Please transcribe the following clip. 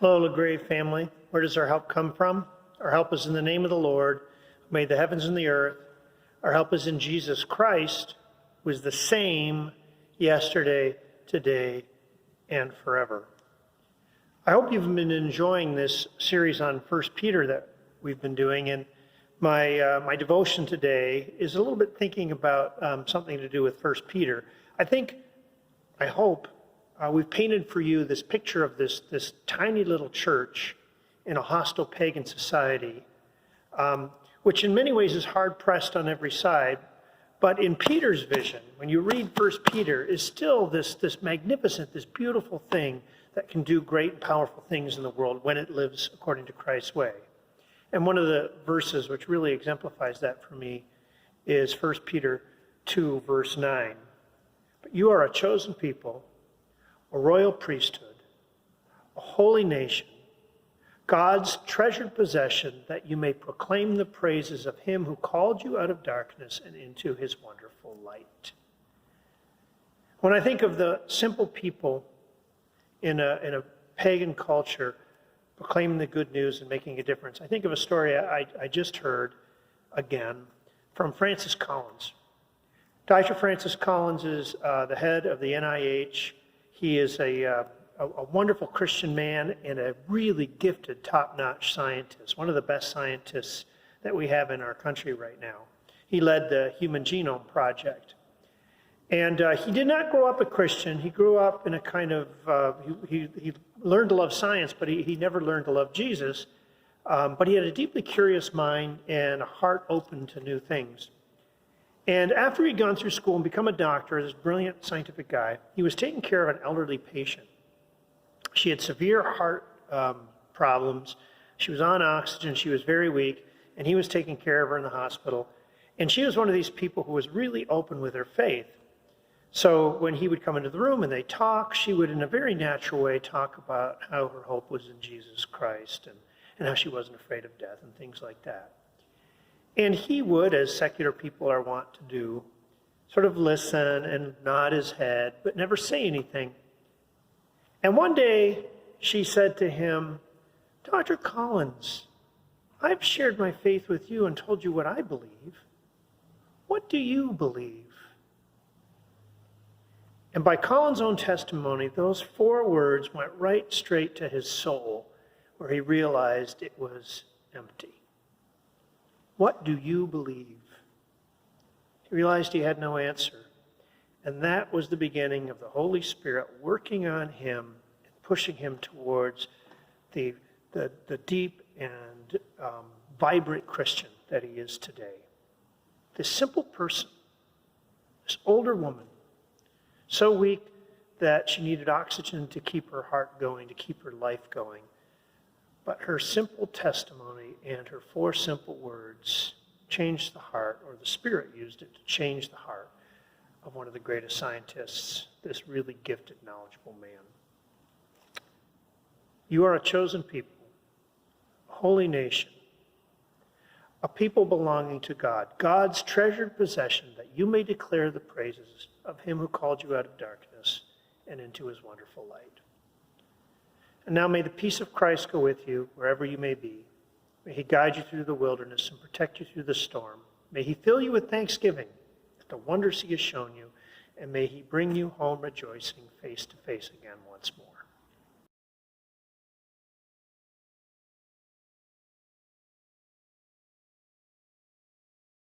Hello, LaGrave family. Where does our help come from? Our help is in the name of the Lord, who made the heavens and the earth. Our help is in Jesus Christ, who is the same yesterday, today, and forever. I hope you've been enjoying this series on 1 Peter that we've been doing, and my devotion today is a little bit thinking about something to do with 1 Peter. I hope we've painted for you this picture of this tiny little church in a hostile pagan society, which in many ways is hard-pressed on every side. But in Peter's vision, when you read 1 Peter, is still this magnificent, this beautiful thing that can do great and powerful things in the world when it lives according to Christ's way. And one of the verses which really exemplifies that for me is 1 Peter 2, verse 9. But you are a chosen people, a royal priesthood, a holy nation, God's treasured possession, that you may proclaim the praises of him who called you out of darkness and into his wonderful light. When I think of the simple people in a pagan culture proclaiming the good news and making a difference, I think of a story I just heard again from Francis Collins. Dr. Francis Collins is the head of the NIH. He is a wonderful Christian man and a really gifted, top-notch scientist, one of the best scientists that we have in our country right now. He led the Human Genome Project. And he did not grow up a Christian. He grew up in a kind of, he learned to love science, but he never learned to love Jesus. But he had a deeply curious mind and a heart open to new things. And after he'd gone through school and become a doctor, this brilliant scientific guy, he was taking care of an elderly patient. She had severe heart problems. She was on oxygen. She was very weak. And he was taking care of her in the hospital. And she was one of these people who was really open with her faith. So when he would come into the room and they talk, she would, in a very natural way, talk about how her hope was in Jesus Christ and how she wasn't afraid of death and things like that. And he would, as secular people are wont to do, sort of listen and nod his head, but never say anything. And one day she said to him, Dr. Collins, I've shared my faith with you and told you what I believe. What do you believe? And by Collins' own testimony, those 4 words went right straight to his soul, where he realized it was empty. What do you believe? He realized he had no answer. And that was the beginning of the Holy Spirit working on him and pushing him towards the deep and vibrant Christian that he is today. This simple person, this older woman, so weak that she needed oxygen to keep her heart going, to keep her life going. But her simple testimony and her 4 simple words changed the heart, or the Spirit used it to change the heart of one of the greatest scientists, this really gifted, knowledgeable man. You are a chosen people, a holy nation, a people belonging to God, God's treasured possession, that you may declare the praises of him who called you out of darkness and into his wonderful light. And now may the peace of Christ go with you wherever you may be. May he guide you through the wilderness and protect you through the storm. May he fill you with thanksgiving at the wonders he has shown you, and may he bring you home rejoicing face to face again once more.